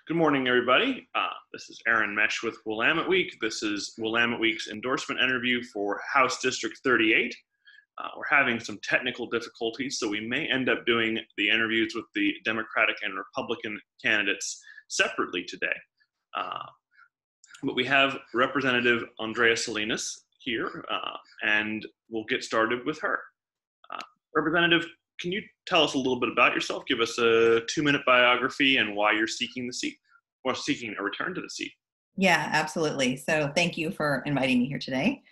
Good morning, everybody. This is Aaron Mesh with Willamette Week. This is Willamette Week's endorsement interview for House District 38. We're having some technical difficulties, so we may end up doing the interviews with the Democratic and Republican candidates separately today. But we have Representative Andrea Salinas here, and we'll get started with her. Representative, can you tell us a little bit about yourself? Give us a 2-minute biography and why you're seeking the seat, or seeking a return to the seat. Yeah, absolutely. So thank you for inviting me here today.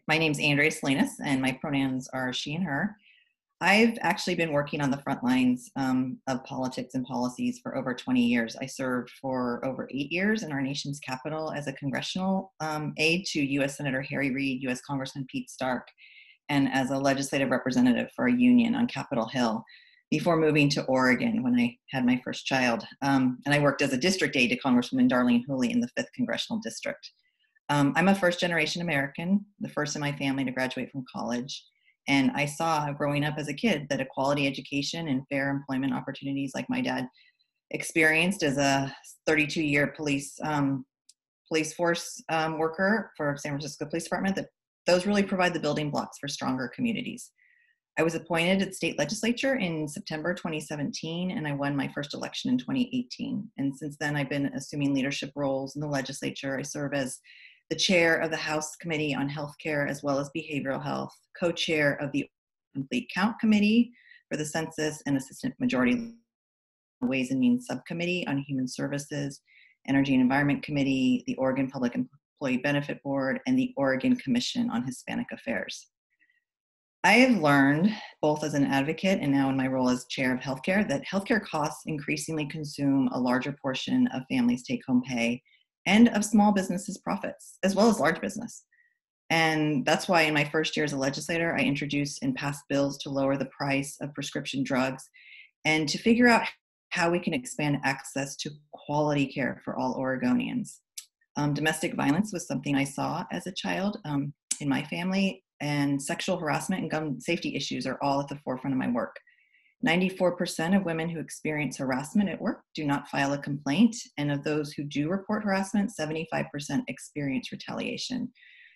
My name's Andrea Salinas, and my pronouns are she and her. I've actually been working on the front lines of politics and policies for over 20 years. I served for over 8 years in our nation's capital as a congressional aide to U.S. Senator Harry Reid, U.S. Congressman Pete Stark, and as a legislative representative for a union on Capitol Hill before moving to Oregon when I had my first child. And I worked as a district aide to Congresswoman Darlene Hooley in the 5th Congressional District. I'm a first-generation American, the first in my family to graduate from college. And I saw growing up as a kid that a quality education and fair employment opportunities like my dad experienced as a 32-year police force worker for San Francisco Police Department, that those really provide the building blocks for stronger communities. I was appointed to the state legislature in September 2017, and I won my first election in 2018. And since then, I've been assuming leadership roles in the legislature. I serve as the chair of the House Committee on Healthcare as well as Behavioral Health, co-chair of the Complete Count Committee for the Census, and Assistant Majority Ways and Means Subcommittee on Human Services, Energy and Environment Committee, the Oregon Public Employee Benefit Board, and the Oregon Commission on Hispanic Affairs. I have learned, both as an advocate and now in my role as chair of healthcare, that healthcare costs increasingly consume a larger portion of families' take-home pay and of small businesses' profits, as well as large business. And that's why in my first year as a legislator, I introduced and passed bills to lower the price of prescription drugs and to figure out how we can expand access to quality care for all Oregonians. Domestic violence was something I saw as a child in my family, and sexual harassment and gun safety issues are all at the forefront of my work. 94% of women who experience harassment at work do not file a complaint, and of those who do report harassment, 75% experience retaliation.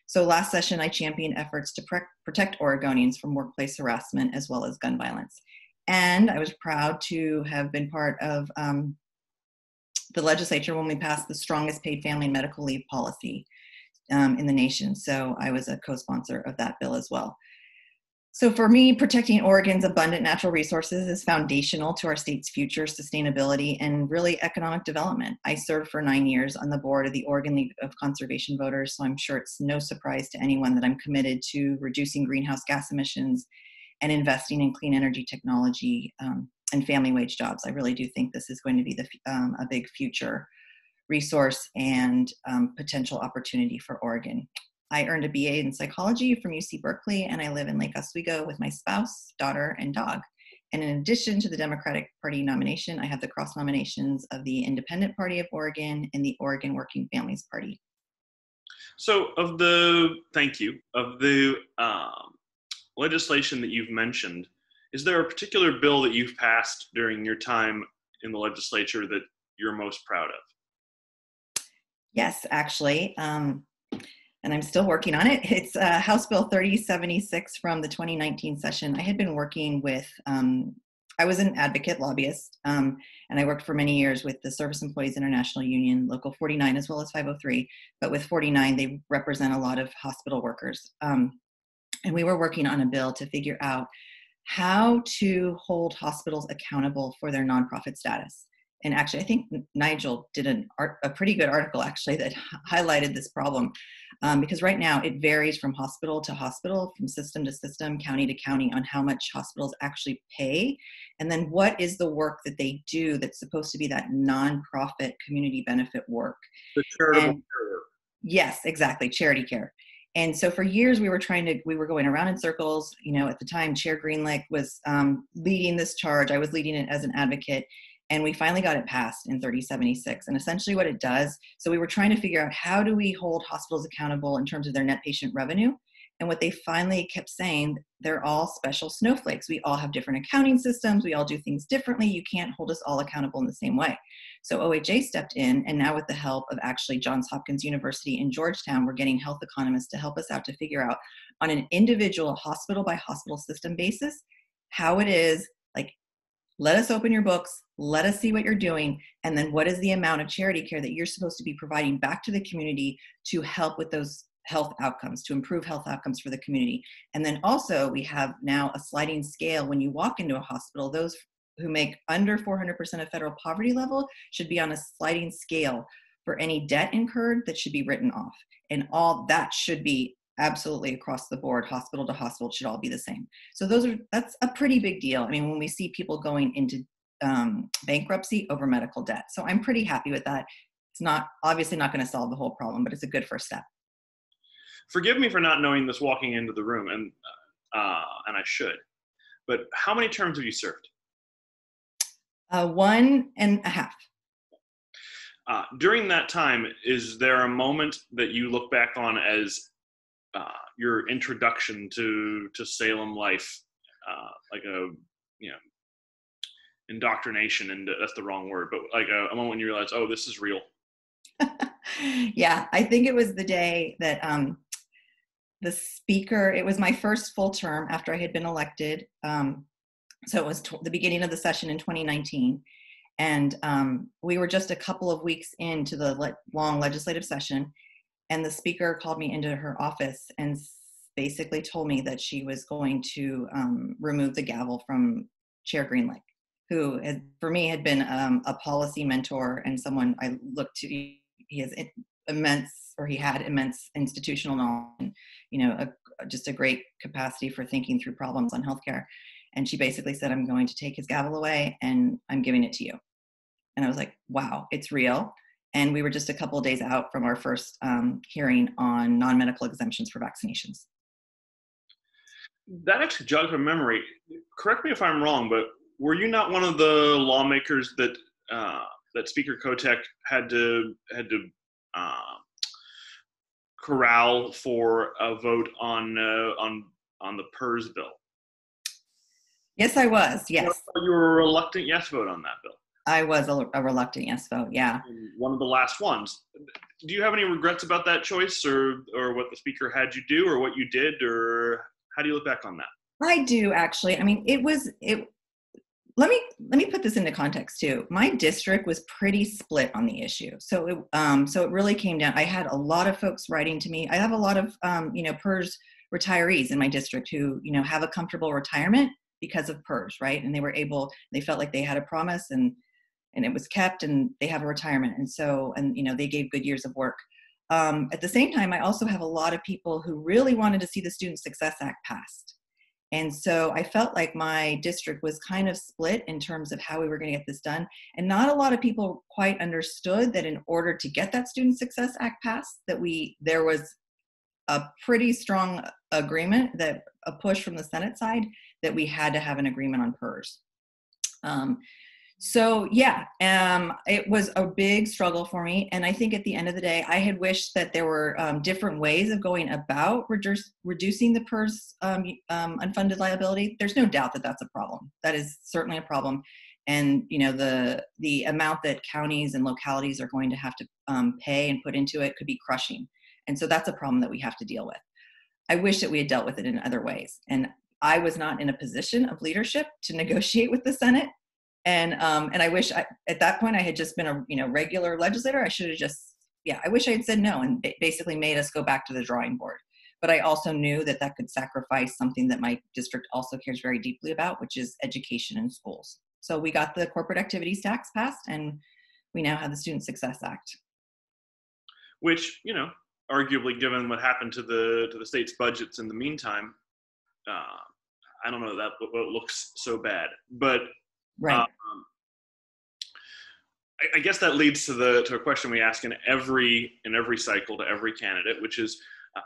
So last session, I championed efforts to protect Oregonians from workplace harassment as well as gun violence. And I was proud to have been part of the legislature when we passed the strongest paid family and medical leave policy in the nation. So I was a co-sponsor of that bill as well. So for me, protecting Oregon's abundant natural resources is foundational to our state's future sustainability and really economic development. I served for 9 years on the board of the Oregon League of Conservation Voters, so I'm sure it's no surprise to anyone that I'm committed to reducing greenhouse gas emissions and investing in clean energy technology and family wage jobs. I really do think this is going to be a big future resource and potential opportunity for Oregon. I earned a BA in psychology from UC Berkeley, and I live in Lake Oswego with my spouse, daughter, and dog. And in addition to the Democratic Party nomination, I have the cross nominations of the Independent Party of Oregon and the Oregon Working Families Party. So of the legislation that you've mentioned, is there a particular bill that you've passed during your time in the legislature that you're most proud of? Yes, actually. And I'm still working on it. It's House Bill 3076 from the 2019 session. I had been working with, I was an advocate lobbyist, and I worked for many years with the Service Employees International Union, Local 49, as well as 503. But with 49, they represent a lot of hospital workers. And we were working on a bill to figure out how to hold hospitals accountable for their nonprofit status. And actually, I think Nigel did a pretty good article actually that highlighted this problem because right now it varies from hospital to hospital, from system to system, county to county on how much hospitals actually pay. And then what is the work that they do that's supposed to be that nonprofit community benefit work. The charitable care work. Yes, exactly, charity care. And so for years we were going around in circles. You know, at the time, Chair Greenlick was leading this charge. I was leading it as an advocate. And we finally got it passed in 3076. And essentially what it does, so we were trying to figure out how do we hold hospitals accountable in terms of their net patient revenue And what they finally kept saying, they're all special snowflakes. We all have different accounting systems. We all do things differently. You can't hold us all accountable in the same way. So OHA stepped in, and now with the help of actually Johns Hopkins University in Georgetown, we're getting health economists to help us out to figure out on an individual hospital by hospital system basis how it is, like, let us open your books, let us see what you're doing, and then what is the amount of charity care that you're supposed to be providing back to the community to help with those health outcomes, to improve health outcomes for the community. And then also we have now a sliding scale. When you walk into a hospital, those who make under 400% of federal poverty level should be on a sliding scale for any debt incurred that should be written off. And all that should be absolutely across the board, hospital to hospital, it should all be the same. So that's a pretty big deal. I mean, when we see people going into bankruptcy over medical debt. So I'm pretty happy with that. It's not obviously not going to solve the whole problem, but it's a good first step. Forgive me for not knowing this walking into the room, and I should. But how many terms have you served? 1.5. During that time, is there a moment that you look back on as your introduction to Salem life, like a indoctrination, and that's the wrong word, but like a moment when you realize, oh, this is real? Yeah, I think it was the day that the speaker, it was my first full term after I had been elected. So it was the beginning of the session in 2019. And we were just a couple of weeks into the long legislative session. And the speaker called me into her office and basically told me that she was going to remove the gavel from Chair Greenlake, who for me had been a policy mentor and someone I looked to. He has he had immense institutional knowledge, and, just a great capacity for thinking through problems on healthcare. And she basically said, I'm going to take his gavel away and I'm giving it to you. And I was like, wow, it's real. And we were just a couple of days out from our first hearing on non-medical exemptions for vaccinations. That actually jogs my memory. Correct me if I'm wrong, but were you not one of the lawmakers that Speaker Kotek had to corral for a vote on the PERS bill? Yes, I was. Yes, you were a reluctant yes vote on that bill. I was a reluctant yes vote. Yeah, one of the last ones. Do you have any regrets about that choice, or what the speaker had you do, or what you did, or how do you look back on that? I do actually. I mean, let me put this into context too. My district was pretty split on the issue. So it really came down. I had a lot of folks writing to me. I have a lot of PERS retirees in my district who have a comfortable retirement because of PERS, right? And they felt like they had a promise and it was kept, and they have a retirement. And so, they gave good years of work. At the same time, I also have a lot of people who really wanted to see the Student Success Act passed. And so I felt like my district was kind of split in terms of how we were going to get this done. And not a lot of people quite understood that in order to get that Student Success Act passed, there was a pretty strong agreement, that a push from the Senate side, that we had to have an agreement on PERS. It was a big struggle for me. And I think at the end of the day, I had wished that there were different ways of going about reducing the PERS unfunded liability. There's no doubt that that's a problem. That is certainly a problem. And, the amount that counties and localities are going to have to pay and put into it could be crushing. And so that's a problem that we have to deal with. I wish that we had dealt with it in other ways. And I was not in a position of leadership to negotiate with the Senate. And I wish at that point I had just been a regular legislator. I should have I wish I had said no and basically made us go back to the drawing board. But I also knew that could sacrifice something that my district also cares very deeply about, which is education in schools. So we got the corporate activities tax passed, and we now have the Student Success Act. Which, arguably, given what happened to the state's budgets in the meantime, I don't know that it looks so bad. But right. I guess that leads to a question we ask in every cycle to every candidate, which is,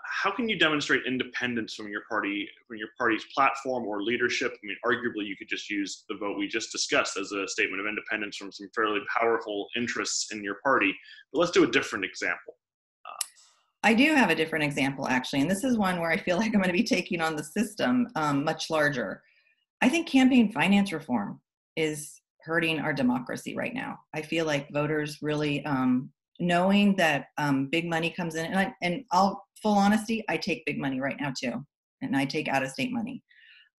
how can you demonstrate independence from your party's platform or leadership? I mean, arguably, you could just use the vote we just discussed as a statement of independence from some fairly powerful interests in your party. But let's do a different example. I do have a different example, actually, and this is one where I feel like I'm going to be taking on the system much larger. I think campaign finance reform is hurting our democracy right now. I feel like voters really knowing that big money comes in, and I'll full honesty, I take big money right now too, and I take out of state money.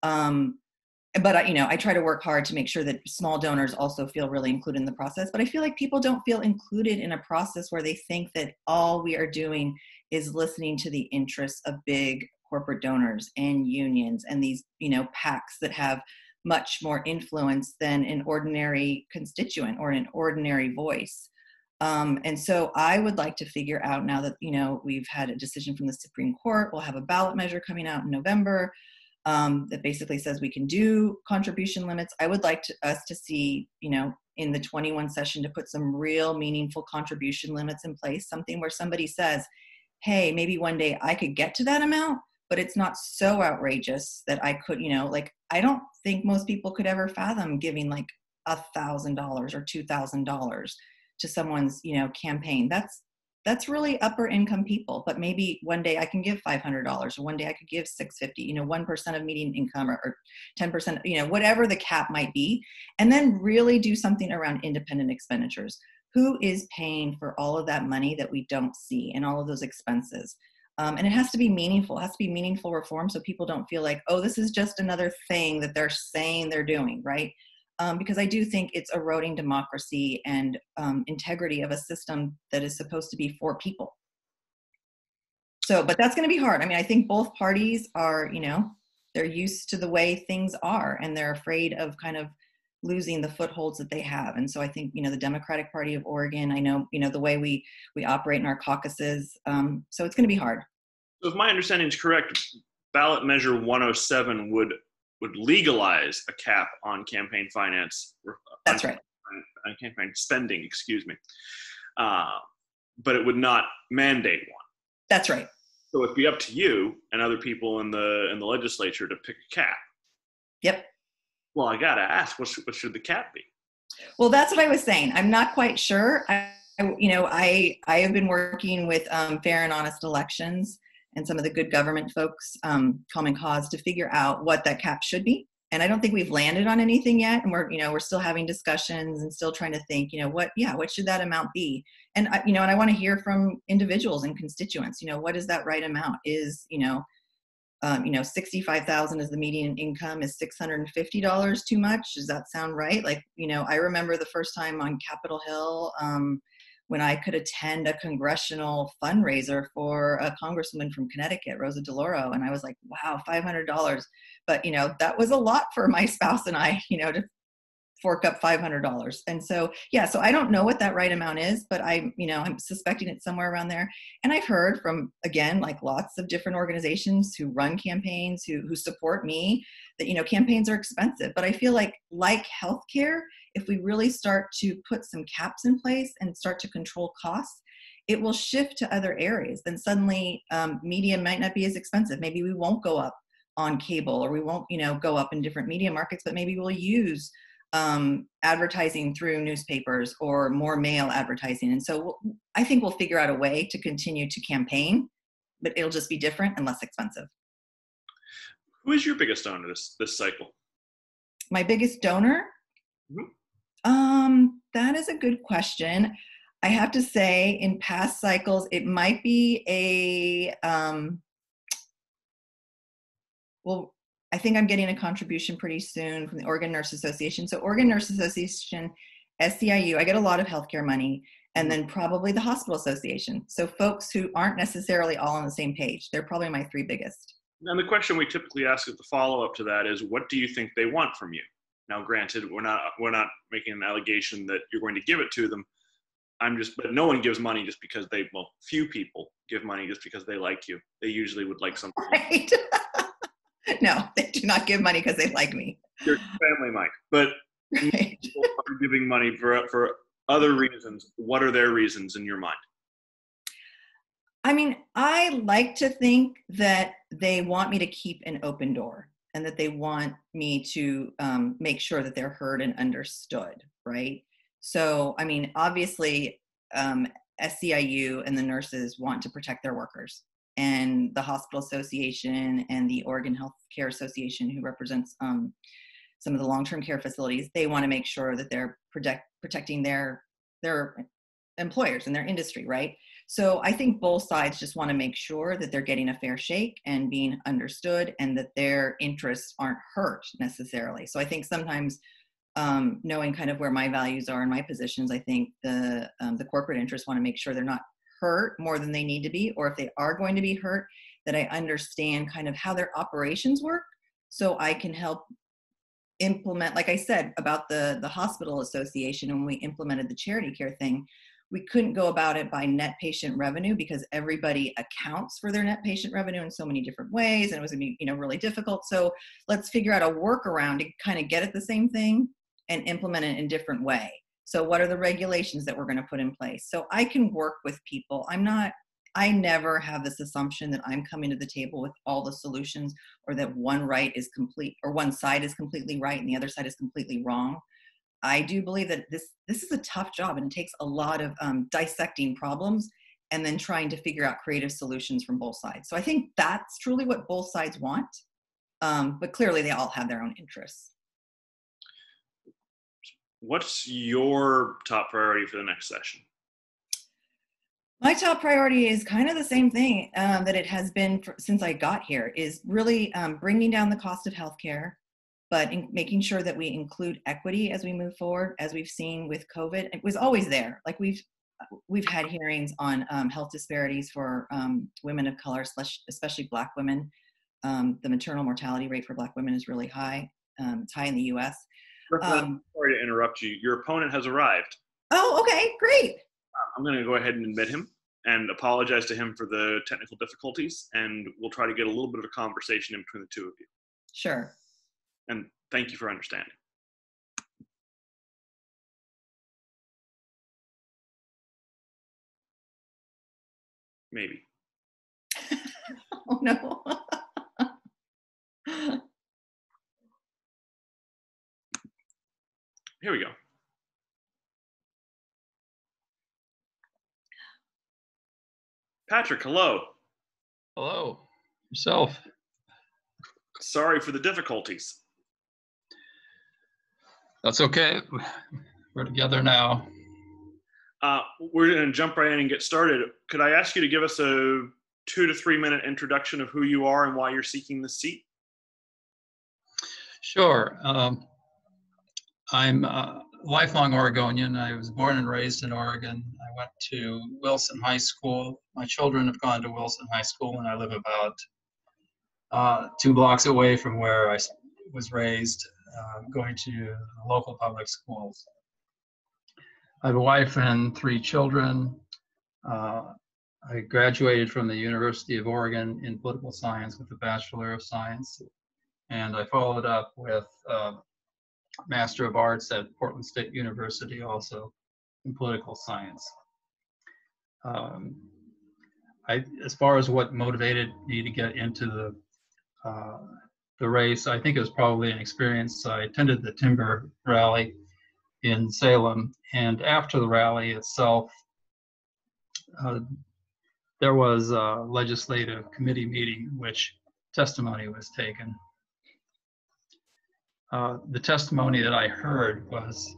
But I try to work hard to make sure that small donors also feel really included in the process. But I feel like people don't feel included in a process where they think that all we are doing is listening to the interests of big corporate donors and unions and these, PACs that have much more influence than an ordinary constituent or an ordinary voice. And so I would like to figure out, now that, we've had a decision from the Supreme Court, we'll have a ballot measure coming out in November that basically says we can do contribution limits. I would like us to see, in the 21 session, to put some real meaningful contribution limits in place, something where somebody says, hey, maybe one day I could get to that amount, but it's not so outrageous that I could, I don't think most people could ever fathom giving like $1,000 or $2,000 to someone's, campaign. That's really upper income people, but maybe one day I can give $500, or one day I could give $650, 1% of median income, or 10%, whatever the cap might be, and then really do something around independent expenditures. Who is paying for all of that money that we don't see and all of those expenses? And it has to be meaningful. It has to be meaningful reform, so people don't feel like, oh, this is just another thing that they're saying they're doing, right? Because I do think it's eroding democracy and integrity of a system that is supposed to be for people. So, but that's going to be hard. I mean, I think both parties are, they're used to the way things are, and they're afraid of kind of losing the footholds that they have. And so I think, the Democratic Party of Oregon, I know, the way we operate in our caucuses. So it's going to be hard. So if my understanding is correct, ballot measure 107 would legalize a cap on campaign finance. That's right. On campaign spending, excuse me. But it would not mandate one. That's right. So it'd be up to you and other people in the legislature to pick a cap. Yep. Well, I gotta ask, what should the cap be? Well, that's what I was saying. I'm not quite sure. I have been working with Fair and Honest Elections and some of the good government folks, Common Cause, to figure out what that cap should be. And I don't think we've landed on anything yet. And we're still having discussions and still trying to think, what should that amount be? And and I want to hear from individuals and constituents. What is that right amount? Is 65,000 as the median income, is $650 too much? Does that sound right? Like, I remember the first time on Capitol Hill, when I could attend a congressional fundraiser for a congresswoman from Connecticut, Rosa DeLauro. And I was like, wow, $500. But, that was a lot for my spouse and I, to fork up $500. And so, so I don't know what that right amount is, but I'm suspecting it's somewhere around there. And I've heard from, again, like lots of different organizations who run campaigns, who support me, that, campaigns are expensive. But I feel like healthcare, if we really start to put some caps in place and start to control costs, it will shift to other areas. Then suddenly media might not be as expensive. Maybe we won't go up on cable, or we won't, go up in different media markets, but maybe we'll use advertising through newspapers or more mail advertising. And so I think we'll figure out a way to continue to campaign, but it'll just be different and less expensive. Who is your biggest donor this cycle? My biggest donor? Mm-hmm. That is a good question. I have to say, in past cycles, it might be I think I'm getting a contribution pretty soon from the Oregon Nurse Association. So Oregon Nurse Association, SEIU, I get a lot of healthcare money, and then probably the Hospital Association. So folks who aren't necessarily all on the same page. They're probably my three biggest. And the question we typically ask as the follow-up to that is, what do you think they want from you? Now, granted, we're not making an allegation that you're going to give it to them. But no one gives money just because few people give money just because they like you. They usually would like something. Right. No, they do not give money because they like me. Your family might, but right. People are giving money for other reasons. What are their reasons in your mind? I mean, I like to think that they want me to keep an open door, and that they want me to make sure that they're heard and understood, right? So, I mean, obviously, SCIU and the nurses want to protect their workers, and the Hospital Association and the Oregon Health Care Association, who represents some of the long-term care facilities, they want to make sure that they're protecting their employers and their industry, right? So I think both sides just want to make sure that they're getting a fair shake and being understood, and that their interests aren't hurt necessarily. So I think sometimes knowing kind of where my values are and my positions, I think the corporate interests want to make sure they're not hurt more than they need to be, or if they are going to be hurt, that I understand kind of how their operations work, so I can help implement, like I said about the hospital association, when we implemented the charity care thing, we couldn't go about it by net patient revenue because everybody accounts for their net patient revenue in so many different ways, and it was going to be, really difficult. So let's figure out a workaround to kind of get at the same thing and implement it in a different way. So what are the regulations that we're going to put in place? So I can work with people. I never have this assumption that I'm coming to the table with all the solutions, or that one side is completely right and the other side is completely wrong. I do believe that this is a tough job, and it takes a lot of dissecting problems and then trying to figure out creative solutions from both sides. So I think that's truly what both sides want, but clearly they all have their own interests. What's your top priority for the next session? My top priority is kind of the same thing that it has been since I got here, is really bringing down the cost of healthcare, but making sure that we include equity as we move forward. As we've seen with COVID, it was always there. Like we've had hearings on health disparities for women of color, especially Black women. The maternal mortality rate for Black women is really high. It's high in the U.S. Sorry to interrupt you. Your opponent has arrived. Oh, okay, great. I'm going to go ahead and admit him and apologize to him for the technical difficulties, and we'll try to get a little bit of a conversation in between the two of you. Sure. And thank you for understanding. Maybe. Oh, no. Here we go. Patrick, hello. Hello. Yourself. Sorry for the difficulties. That's okay. We're together now. We're going to jump right in and get started. Could I ask you to give us a 2 to 3 minute introduction of who you are and why you're seeking this seat? Sure. I'm a lifelong Oregonian. I was born and raised in Oregon. I went to Wilson High School. My children have gone to Wilson High School, and I live about 2 blocks away from where I was raised, going to the local public schools. I have a wife and 3 children. I graduated from the University of Oregon in political science with a Bachelor of Science, and I followed up with Master of Arts at Portland State University, also in political science. As far as what motivated me to get into the race, I think it was probably an experience. I attended the Timber Rally in Salem, and after the rally itself, there was a legislative committee meeting in which testimony was taken. The testimony that I heard was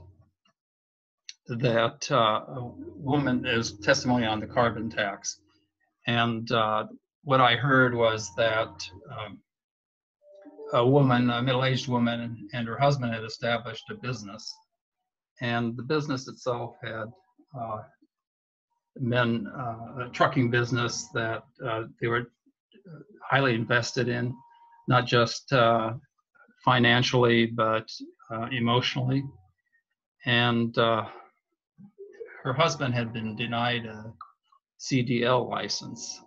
that there was testimony on the carbon tax. And what I heard was that a middle-aged woman and her husband had established a business. And the business itself had been a trucking business that they were highly invested in, not just financially, but emotionally. And her husband had been denied a CDL license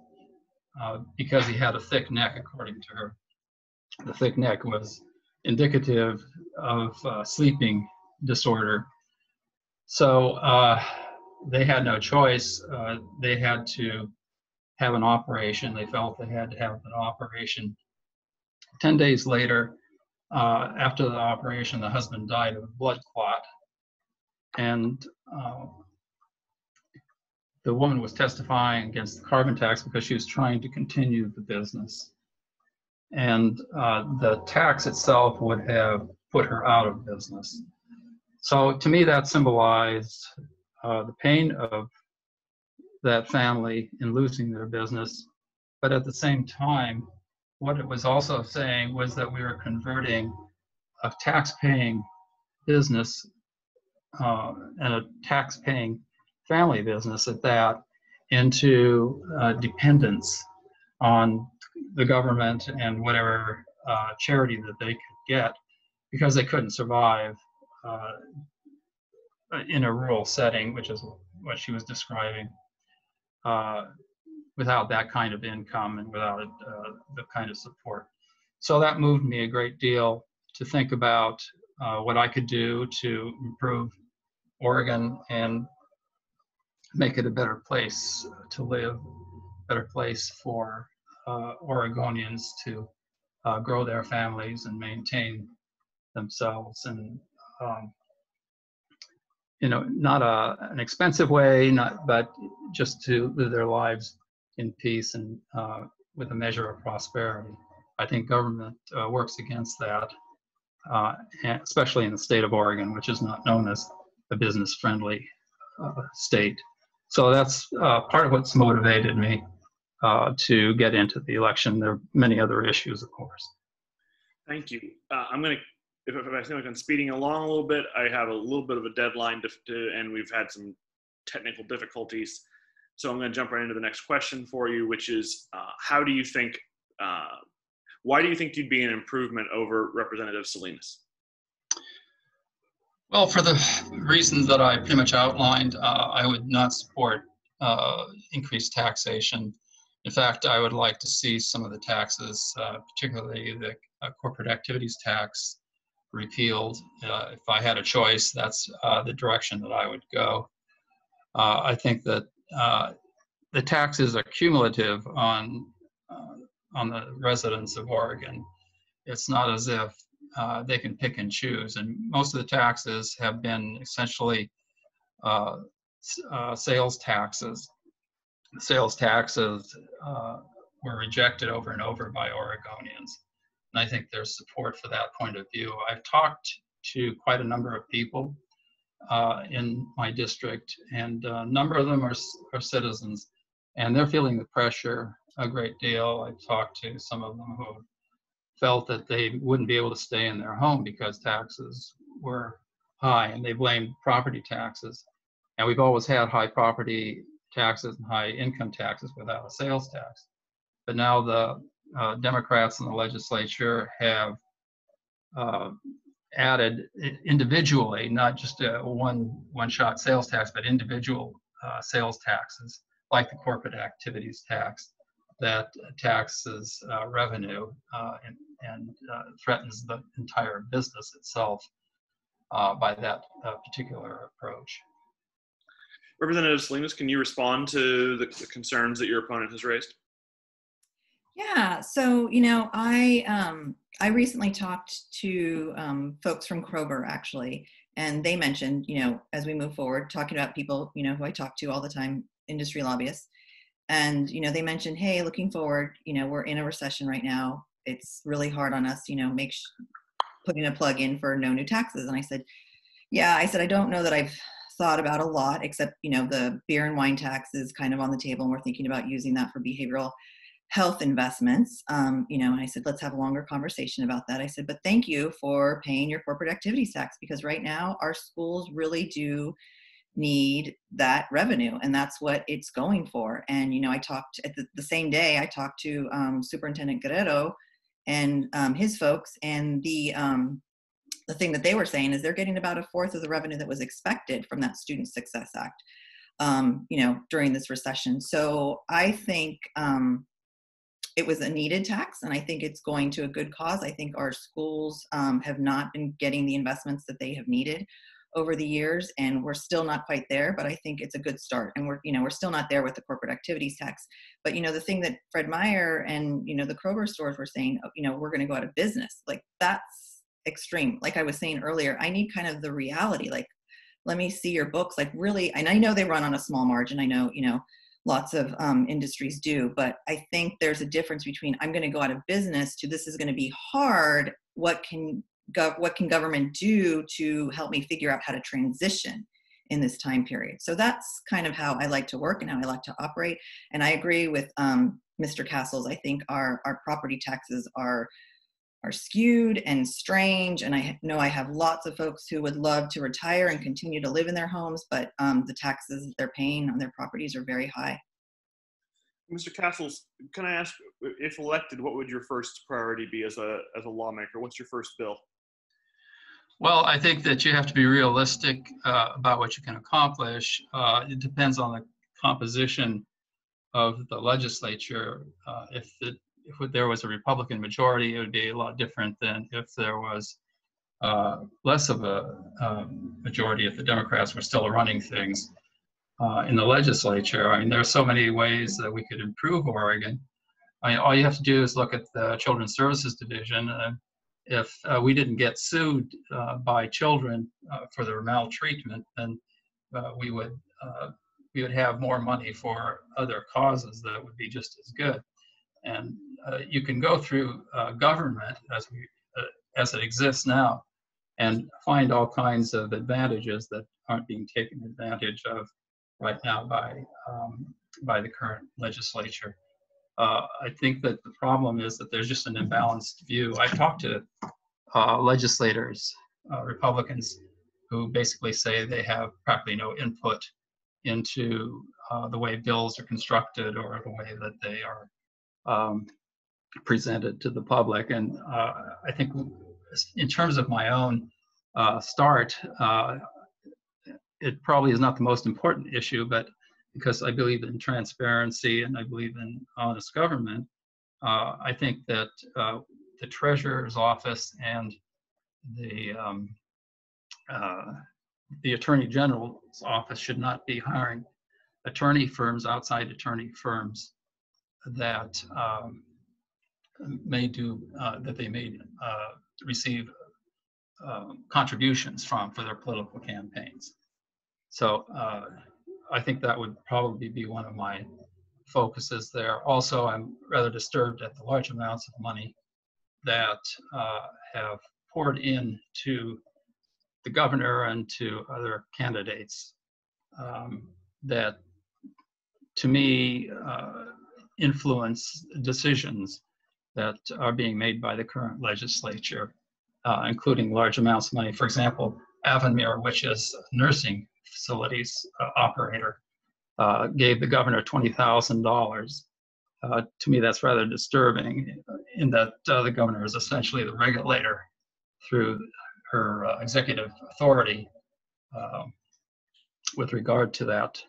because he had a thick neck, according to her. The thick neck was indicative of sleeping disorder. So they had no choice. They had to have an operation. They felt they had to have an operation. 10 days later, after the operation, the husband died of a blood clot. And the woman was testifying against the carbon tax because she was trying to continue the business. And the tax itself would have put her out of business. So to me, that symbolized the pain of that family in losing their business. But at the same time, what it was also saying was that we were converting a tax-paying business and a tax-paying family business at that into dependence on the government and whatever charity that they could get, because they couldn't survive in a rural setting, which is what she was describing, without that kind of income and without the kind of support. So that moved me a great deal to think about what I could do to improve Oregon and make it a better place to live, better place for Oregonians to grow their families and maintain themselves, and not an expensive way, but just to live their lives in peace and with a measure of prosperity. I think government works against that, especially in the state of Oregon, which is not known as a business-friendly state. So that's part of what's motivated me to get into the election. There are many other issues, of course. Thank you. I'm going to, if I feel like I'm speeding along a little bit, I have a little bit of a deadline and we've had some technical difficulties. So I'm going to jump right into the next question for you, which is, why do you think you'd be an improvement over Representative Salinas? Well, for the reasons that I pretty much outlined, I would not support increased taxation. In fact, I would like to see some of the taxes, particularly the corporate activities tax, repealed. If I had a choice, that's the direction that I would go. I think that the taxes are cumulative on the residents of Oregon. It's not as if they can pick and choose, and most of the taxes have been essentially sales taxes. The sales taxes were rejected over and over by Oregonians, and I think there's support for that point of view. I've talked to quite a number of people in my district, and a number of them are citizens, and they're feeling the pressure a great deal. I've talked to some of them who felt that they wouldn't be able to stay in their home because taxes were high, and they blamed property taxes. And we've always had high property taxes and high income taxes without a sales tax. But now the Democrats in the legislature have added individually, not just a one-shot sales tax, but individual sales taxes, like the corporate activities tax, that taxes revenue and threatens the entire business itself by that particular approach. Representative Salinas, can you respond to the concerns that your opponent has raised? Yeah, so I recently talked to folks from Kroger, actually, and they mentioned, as we move forward, talking about people, who I talk to all the time, industry lobbyists. And, they mentioned, hey, looking forward, we're in a recession right now. It's really hard on us, putting a plug in for no new taxes. And I said, I don't know that I've thought about a lot, except, the beer and wine tax is kind of on the table, and we're thinking about using that for behavioral health investments. And I said, let's have a longer conversation about that. I said, but thank you for paying your corporate activities tax, because right now our schools really do need that revenue, and that's what it's going for. And I talked at the same day, I talked to Superintendent Guerrero and his folks, and the thing that they were saying is they're getting about a fourth of the revenue that was expected from that Student Success Act during this recession. So I think it was a needed tax, and I think it's going to a good cause. I think our schools have not been getting the investments that they have needed over the years, and we're still not quite there, but I think it's a good start. And we're still not there with the corporate activities tax. But the thing that Fred Meyer and the Kroger stores were saying, we're going to go out of business. Like, that's extreme. Like I was saying earlier, I need kind of the reality. Like, let me see your books. Like really, and I know they run on a small margin. I know, lots of industries do, but I think there's a difference between I'm going to go out of business to this is going to be hard. What can government do to help me figure out how to transition in this time period? So that's kind of how I like to work and how I like to operate. And I agree with Mr. Castles. I think our property taxes are skewed and strange. And I know I have lots of folks who would love to retire and continue to live in their homes, but the taxes they're paying on their properties are very high. Mr. Castles, can I ask, if elected, what would your first priority be as a lawmaker? What's your first bill? Well, I think that you have to be realistic about what you can accomplish. It depends on the composition of the legislature. If there was a Republican majority, it would be a lot different than if there was less of a majority, if the Democrats were still running things in the legislature. I mean, there are so many ways that we could improve Oregon. I mean, all you have to do is look at the Children's Services Division. If we didn't get sued by children for their maltreatment, then we would have more money for other causes that would be just as good. And you can go through government as it exists now and find all kinds of advantages that aren't being taken advantage of right now by the current legislature. I think that the problem is that there's just an imbalanced view. I've talked to legislators, Republicans, who basically say they have practically no input into the way bills are constructed or the way that they are presented to the public. And I think in terms of my own start, it probably is not the most important issue, but because I believe in transparency and I believe in honest government, I think that the Treasurer's office and the Attorney General's office should not be hiring attorney firms, outside attorney firms that may receive contributions for their political campaigns. So I think that would probably be one of my focuses there. Also, I'm rather disturbed at the large amounts of money that have poured into the governor and to other candidates that, to me, influence decisions that are being made by the current legislature, including large amounts of money. For example, Avonmere, which is a nursing facilities operator, gave the governor $20,000. To me, that's rather disturbing, in that the governor is essentially the regulator through her executive authority with regard to that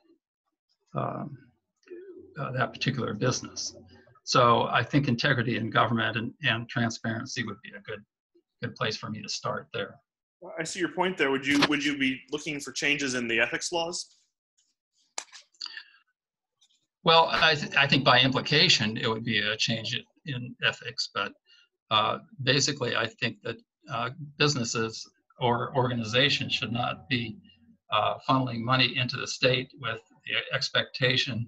particular business. So I think integrity in government and transparency would be a good place for me to start there. I see your point there. Would you be looking for changes in the ethics laws? Well, I think by implication it would be a change in ethics, but basically I think that businesses or organizations should not be funneling money into the state with the expectation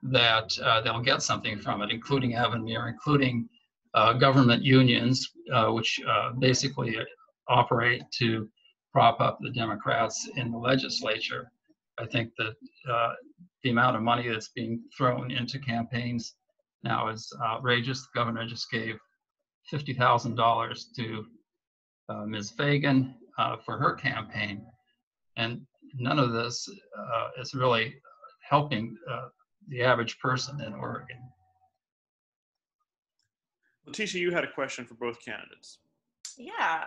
that they'll get something from it, including Avonmere, including government unions, which basically operate to prop up the Democrats in the legislature. I think that the amount of money that's being thrown into campaigns now is outrageous. The governor just gave $50,000 to Ms. Fagan for her campaign, and none of this is really helping the average person in Oregon. Letitia, you had a question for both candidates. Yeah,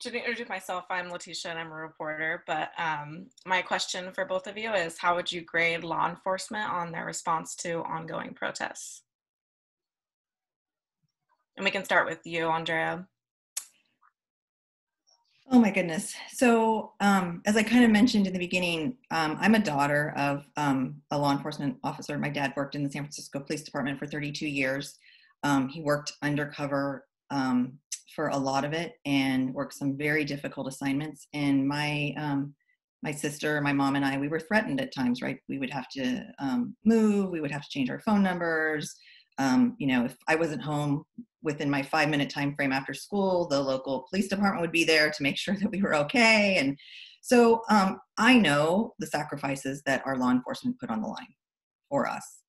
to introduce myself, I'm Letitia and I'm a reporter, but my question for both of you is, how would you grade law enforcement on their response to ongoing protests? And we can start with you, Andrea. Oh my goodness. So as I kind of mentioned in the beginning, I'm a daughter of a law enforcement officer. My dad worked in the San Francisco Police Department for 32 years. He worked undercover for a lot of it and worked some very difficult assignments. And my my sister, my mom, and I, we were threatened at times, right? We would have to move, we would have to change our phone numbers. If I wasn't home within my 5-minute time frame after school, the local police department would be there to make sure that we were okay. And so I know the sacrifices that our law enforcement put on the line for us.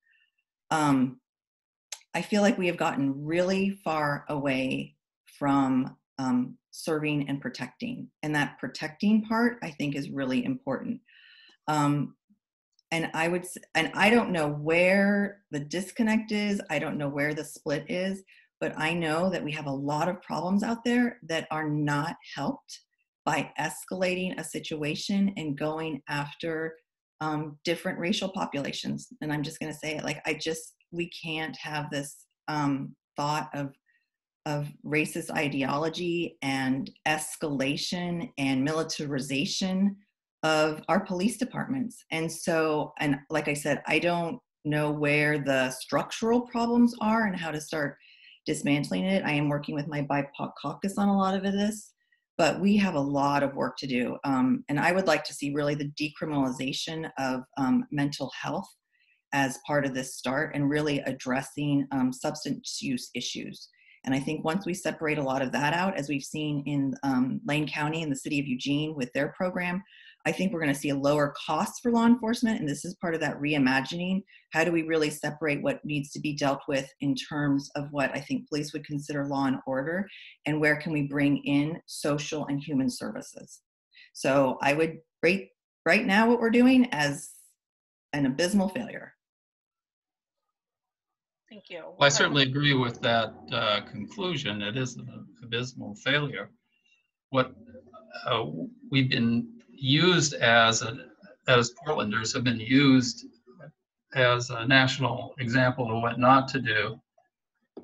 I feel like we have gotten really far away from serving and protecting. And that protecting part, I think, is really important. And I don't know where the disconnect is. I don't know where the split is, but I know that we have a lot of problems out there that are not helped by escalating a situation and going after different racial populations. And I'm just going to say it like, we can't have this thought of racist ideology and escalation and militarization of our police departments. And so, and like I said, I don't know where the structural problems are and how to start dismantling it. I am working with my BIPOC caucus on a lot of this, but we have a lot of work to do. And I would like to see really the decriminalization of mental health as part of this start, and really addressing substance use issues. And I think once we separate a lot of that out, as we've seen in Lane County and the city of Eugene with their program, I think we're going to see a lower cost for law enforcement. And this is part of that reimagining. How do we really separate what needs to be dealt with in terms of what I think police would consider law and order, and where can we bring in social and human services? So I would rate right now what we're doing as an abysmal failure. Thank you. Well, I certainly agree with that conclusion. It is an abysmal failure. What we've been used as Portlanders have been used as a national example of what not to do.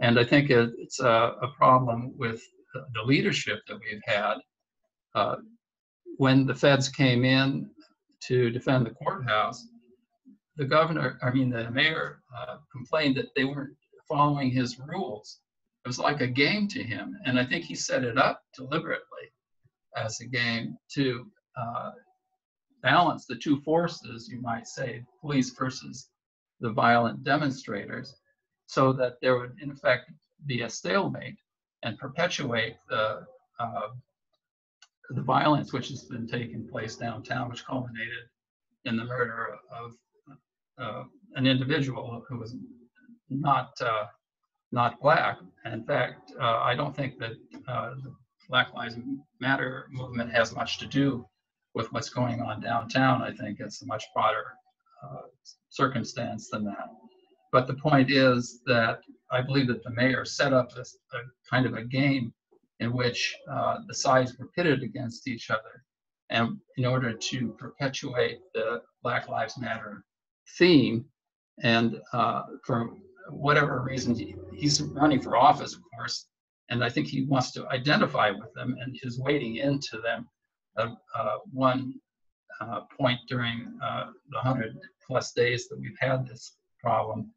And I think it's a problem with the leadership that we've had. When the feds came in to defend the courthouse, the mayor complained that they weren't following his rules. It was like a game to him. And I think he set it up deliberately as a game to balance the two forces, you might say, police versus the violent demonstrators, so that there would in effect be a stalemate and perpetuate the violence which has been taking place downtown, which culminated in the murder of an individual who was not Black. In fact, I don't think that the Black Lives Matter movement has much to do with what's going on downtown. I think it's a much broader circumstance than that. But the point is that I believe that the mayor set up a kind of a game in which the sides were pitted against each other, and in order to perpetuate the Black Lives Matter theme. And for whatever reason, he's running for office, of course, and I think he wants to identify with them and is wading into them. One point during the 100+ days that we've had this problem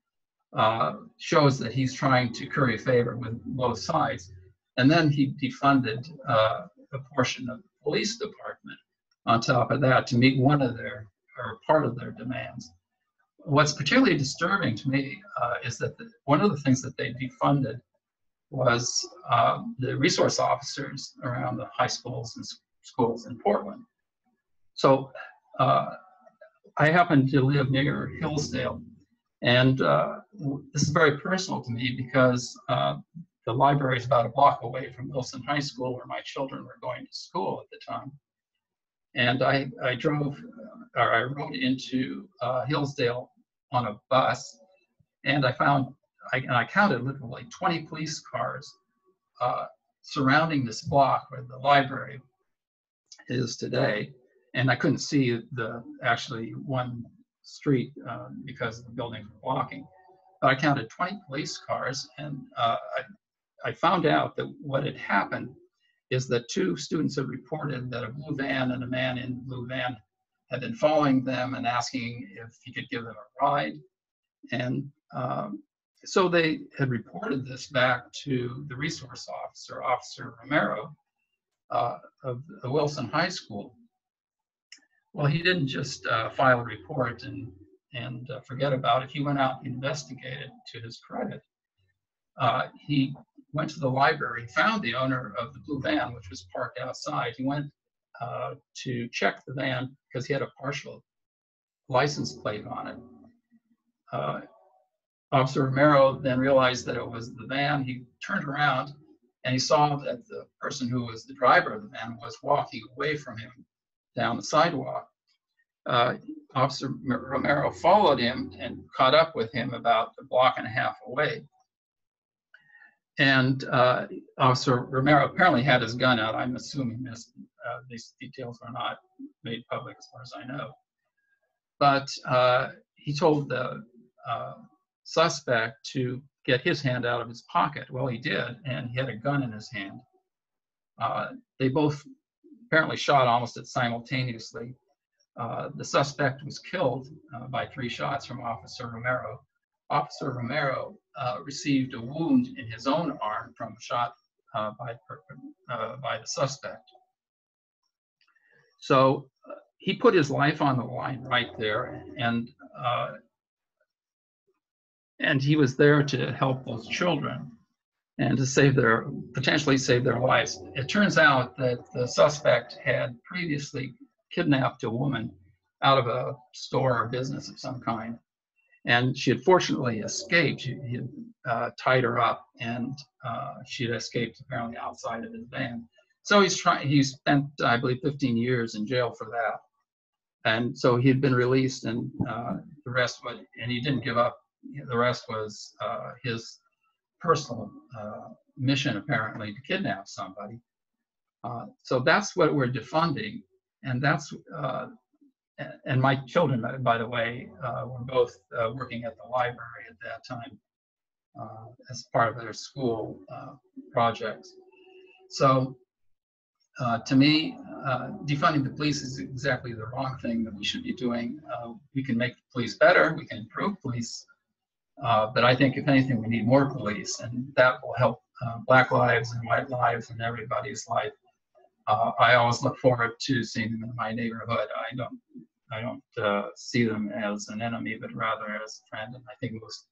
shows that he's trying to curry favor with both sides. And then he defunded a portion of the police department on top of that to meet one of their, or part of their demands. What's particularly disturbing to me is that one of the things that they defunded was the resource officers around the high schools and schools in Portland. So I happen to live near Hillsdale, and this is very personal to me because the library is about a block away from Wilson High School, where my children were going to school at the time. And I rode into Hillsdale on a bus, and I counted literally 20 police cars surrounding this block where the library is today. And I couldn't see actually one street because the buildings were blocking. But I counted 20 police cars, and I found out that what had happened is that 2 students had reported that a blue van and a man in a blue van had been following them and asking if he could give them a ride. And so they had reported this back to the resource officer, Officer Romero, of the Wilson High School. Well, he didn't just file a report and forget about it. He went out and investigated. To his credit, he went to the library, found the owner of the blue van, which was parked outside. He went to check the van because he had a partial license plate on it. Officer Romero then realized that it was the van. He turned around and he saw that the person who was the driver of the van was walking away from him down the sidewalk. Officer Romero followed him and caught up with him about a block and a half away. And Officer Romero apparently had his gun out. I'm assuming this. These details are not made public as far as I know. But he told the suspect to get his hand out of his pocket. Well, he did, and he had a gun in his hand. They both apparently shot almost simultaneously. The suspect was killed by 3 shots from Officer Romero. Officer Romero received a wound in his own arm from a shot by the suspect. So he put his life on the line right there, and he was there to help those children and to potentially save their lives. It turns out that the suspect had previously kidnapped a woman out of a store or business of some kind, and she had fortunately escaped. He had tied her up, and she had escaped apparently outside of his van. So he spent, I believe, 15 years in jail for that. And so he had been released, and the rest was, and he didn't give up. The rest was his personal mission, apparently, to kidnap somebody. So that's what we're defunding, and that's and my children, by the way, were both working at the library at that time as part of their school projects. So to me, defunding the police is exactly the wrong thing that we should be doing. We can make the police better, we can improve police, but I think if anything, we need more police, and that will help Black lives and white lives and everybody's life. I always look forward to seeing them in my neighborhood. I don't see them as an enemy, but rather as a friend. And I think most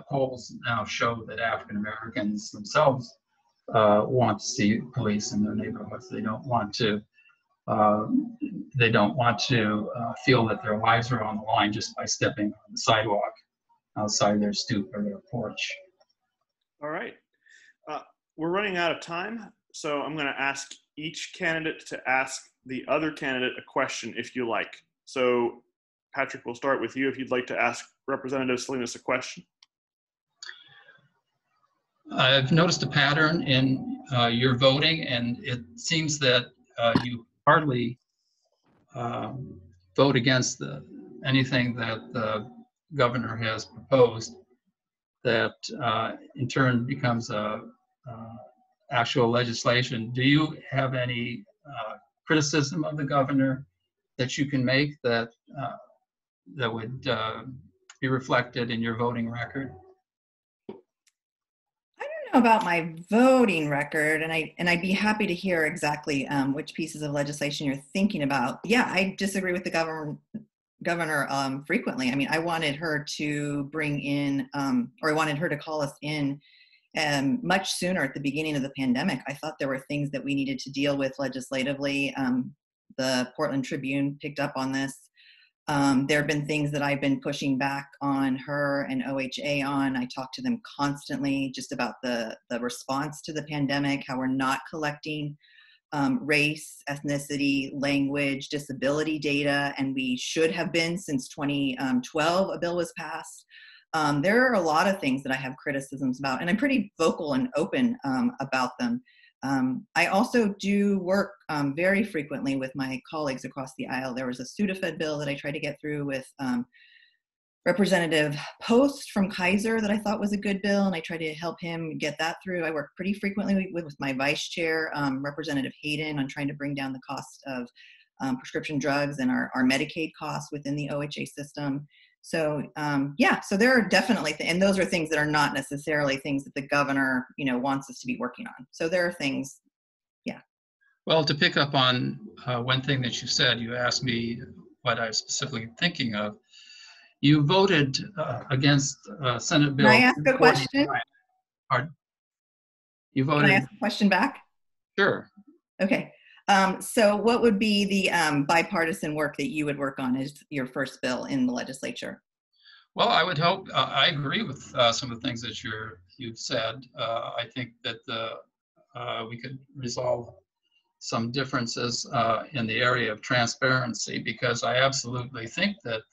polls now show that African Americans themselves want to see police in their neighborhoods. They don't want to. They don't want to feel that their lives are on the line just by stepping on the sidewalk outside their stoop or their porch. All right. We're running out of time, so I'm going to ask each candidate to ask the other candidate a question if you like. So, Patrick, we'll start with you if you'd like to ask Representative Salinas a question. I've noticed a pattern in your voting, and it seems that you hardly vote against anything that the governor has proposed that in turn becomes actual legislation. Do you have any criticism of the governor that you can make that would be reflected in your voting record? I don't know about my voting record, and I'd be happy to hear exactly which pieces of legislation you're thinking about. Yeah, I disagree with the governor frequently. I mean, I wanted her to bring in, or I wanted her to call us in much sooner at the beginning of the pandemic. I thought there were things that we needed to deal with legislatively. The Portland Tribune picked up on this. There have been things that I've been pushing back on her and OHA on. I talk to them constantly just about the response to the pandemic, how we're not collecting race, ethnicity, language, disability data, and we should have been since 2012, a bill was passed. There are a lot of things that I have criticisms about, and I'm pretty vocal and open about them. I also do work very frequently with my colleagues across the aisle. There was a Sudafed bill that I tried to get through with Representative Post from Kaiser that I thought was a good bill, and I tried to help him get that through. I work pretty frequently with my vice chair, Representative Hayden, on trying to bring down the cost of prescription drugs and our Medicaid costs within the OHA system. So yeah, so there are definitely, and those are things that are not necessarily things that the governor, wants us to be working on. So there are things, yeah. Well, to pick up on one thing that you said, you asked me what I was specifically thinking of. You voted against Senate Bill Can I ask a 249. question? Pardon? You Can I voted, ask a question back? sure. Okay. So what would be the bipartisan work that you would work on as your first bill in the legislature? Well, I would hope, I agree with some of the things that you've said. I think that we could resolve some differences in the area of transparency, because I absolutely think that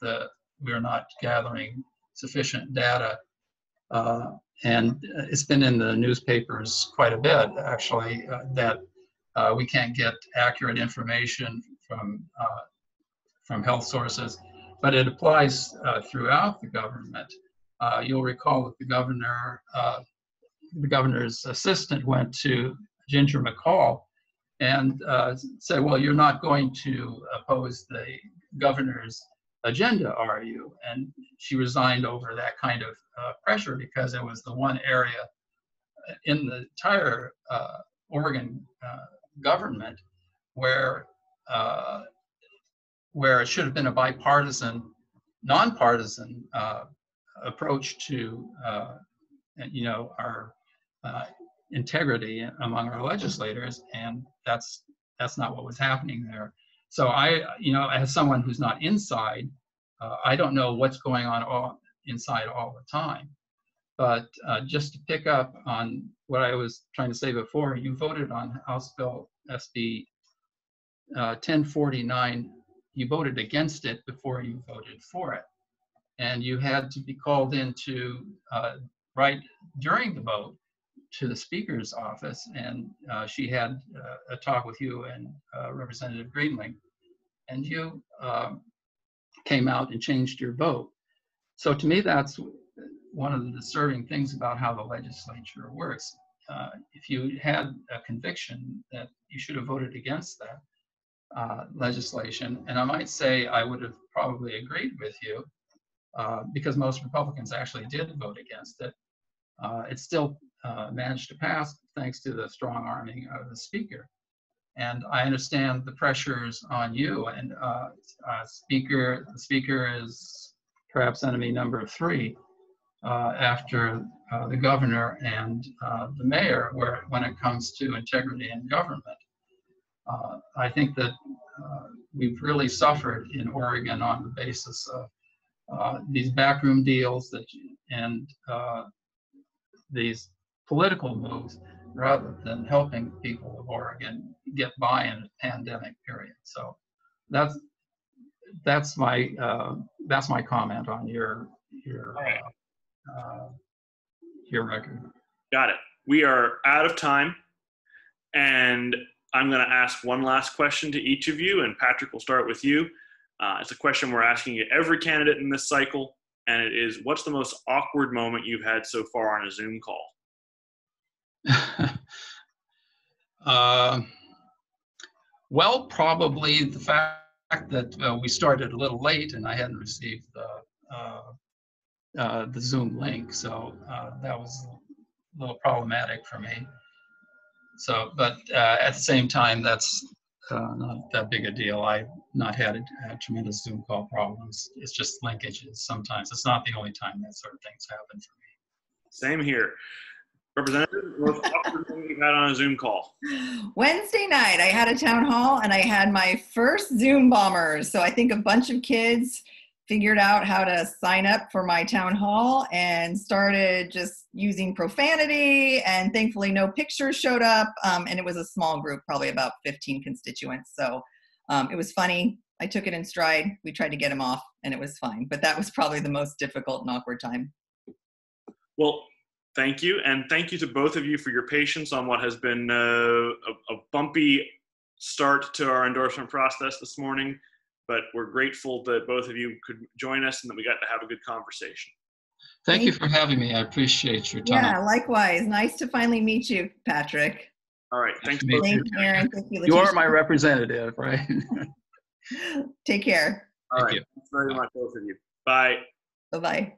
we're not gathering sufficient data. And it's been in the newspapers quite a bit, actually, that we can't get accurate information from health sources, but it applies throughout the government. You'll recall that the governor's assistant went to Ginger McCall and said, well, you're not going to oppose the governor's agenda, are you? And she resigned over that kind of pressure, because it was the one area in the entire Oregon government where it should have been a bipartisan, nonpartisan approach to our integrity among our legislators, and that's not what was happening there. So as someone who's not inside, I don't know what's going on inside all the time. But just to pick up on what I was trying to say before, you voted on House Bill SB 1049. You voted against it before you voted for it, and you had to be called into right during the vote to the Speaker's office, and she had a talk with you and Representative Greenling, and you came out and changed your vote. So to me, that's one of the disturbing things about how the legislature works. If you had a conviction that you should have voted against that legislation, and I might say I would have probably agreed with you, because most Republicans actually did vote against it, it still managed to pass thanks to the strong arming of the Speaker. And I understand the pressures on you, and the Speaker is perhaps enemy number 3 after the governor and the mayor, when it comes to integrity in government. I think that we've really suffered in Oregon on the basis of these backroom deals and these political moves, rather than helping the people of Oregon get by in a pandemic period. So that's my comment on your record. Got it. We are out of time, and I'm going to ask one last question to each of you, and Patrick, will start with you. It's a question we're asking every candidate in this cycle, and it is, what's the most awkward moment you've had so far on a Zoom call? Well, probably the fact that we started a little late and I hadn't received the Zoom link, so that was a little problematic for me. So, but at the same time, that's not that big a deal. I've not had tremendous Zoom call problems. It's just linkages sometimes. It's not the only time that sort of things happen for me. Same here. Representative, most awkward thing you've had on a Zoom call? Wednesday night, I had a town hall and I had my first Zoom bombers. So I think a bunch of kids figured out how to sign up for my town hall and started just using profanity, and thankfully no pictures showed up. And it was a small group, probably about 15 constituents. So it was funny. I took it in stride. We tried to get them off and it was fine. But that was probably the most difficult and awkward time. Well, thank you. And thank you to both of you for your patience on what has been a bumpy start to our endorsement process this morning. But we're grateful that both of you could join us and that we got to have a good conversation. Thank you for having me. I appreciate your time. Yeah, likewise. Nice to finally meet you, Patrick. All right. Thanks. Thank you, Aaron. Thank you, Letitia. You are my representative, right? Take care. All right. Thanks very much, both of you. Bye. Bye-bye.